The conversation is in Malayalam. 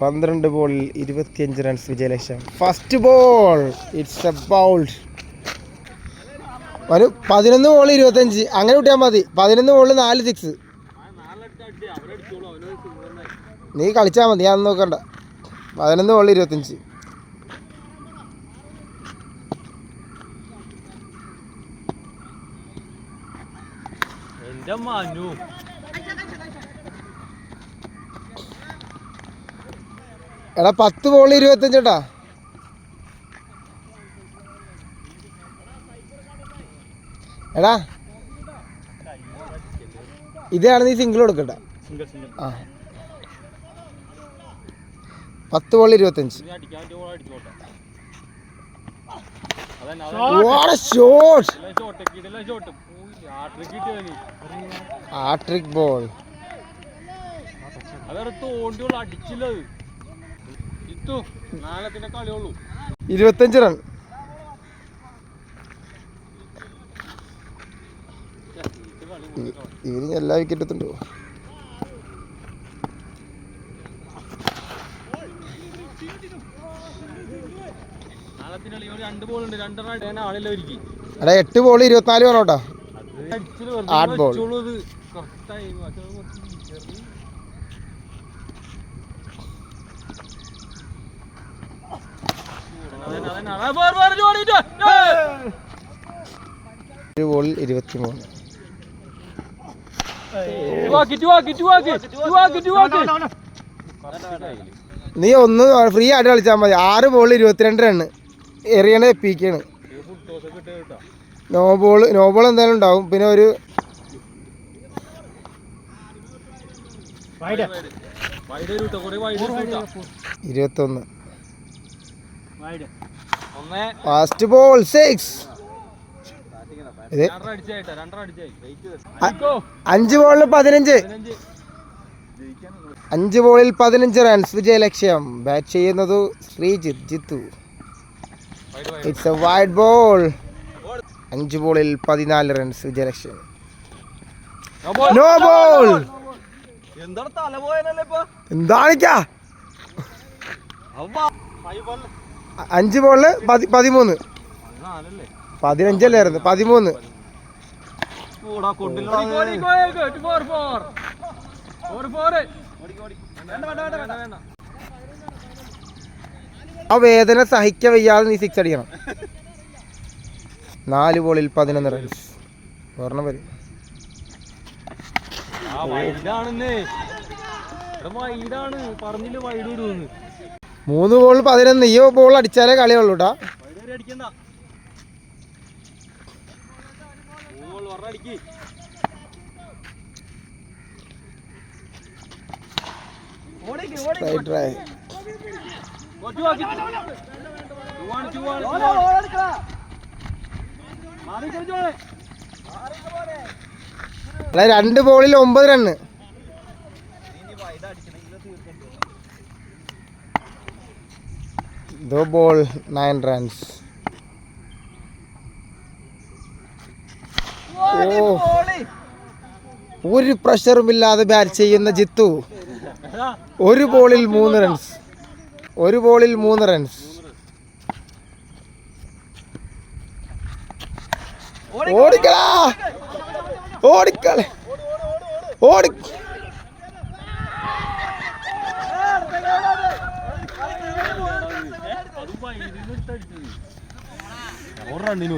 12 ബോളിൽ 25 റൺസ് വിജയലക്ഷ്യം. First ball it's a bowled. ഒരു 11 ബോൾ 25 അങ്ങനെ കിട്ടിയാൽ മതി. 11 ബോളിൽ 4 സിക്സ്. നീ കളിച്ചാൽ മതി, ഞാൻ നോക്കണ്ട. 11 ബോളിൽ 25. എടാ 10 ബോളിൽ 25 കേട്ടാ. എടാ ഇതാണ് നീ സിംഗിൾ കൊടുക്കട്ട. ആ 10 ബോളിൽ 25. Hattrick ball. 25 റൺ. ഇവന് എല്ലാ വിക്കറ്റ് എത്തുണ്ടോ? എടാ 8 ബോൾ 24 പറഞ്ഞോട്ടാ. 8 ബോൾ. ഒരു ബോളിൽ 23. നീ ഒന്ന് ഫ്രീ ആയിട്ട് കളിച്ചാൽ മതി. 6 ബോളിൽ 22 റണ്ണ്. എറിയണ എപ്പിക്കാണ്. നോ ബോൾ എന്തായാലും ഉണ്ടാവും. പിന്നെ ഒരു 21. Fast ball 6. 5 ബോളിൽ 15. 5 ബോളിൽ 15 റൺസ് വിജയലക്ഷ്യം. ബാറ്റ് ചെയ്യുന്നത് Jithu. It's a wide ball. 5 ബോളിൽ 14 റൺസ് വിജയലക്ഷ്യം. No ball. എന്താണിക്കാ 5 ബോളില് 13. 15 അല്ലായിരുന്നു, 13. ആ വേദന സഹിക്ക വയ്യാതെ നീ 6 അടിക്കണം. 4 ബോളിൽ 11 റൺസ്. ഓർമ്മ വരും. 3 ബോളിൽ 11. ഈ ബോൾ അടിച്ചാലേ കളിയുള്ളൂ കേട്ടാ. അല്ല 2 ബോളിൽ 9 റണ്ണ്. ദോ ബോൾ 9 റൺസ്. ഒരു പ്രഷറും ഇല്ലാതെ ബാറ്റ് ചെയ്യുന്ന ജിത്തു. 1 ബോളിൽ 3 റൺസ്. 1 ബോളിൽ 3 റൺസ്. ഓടിക്കളാ, ഓടിക്കള, ഓടി. റണ്ണിന്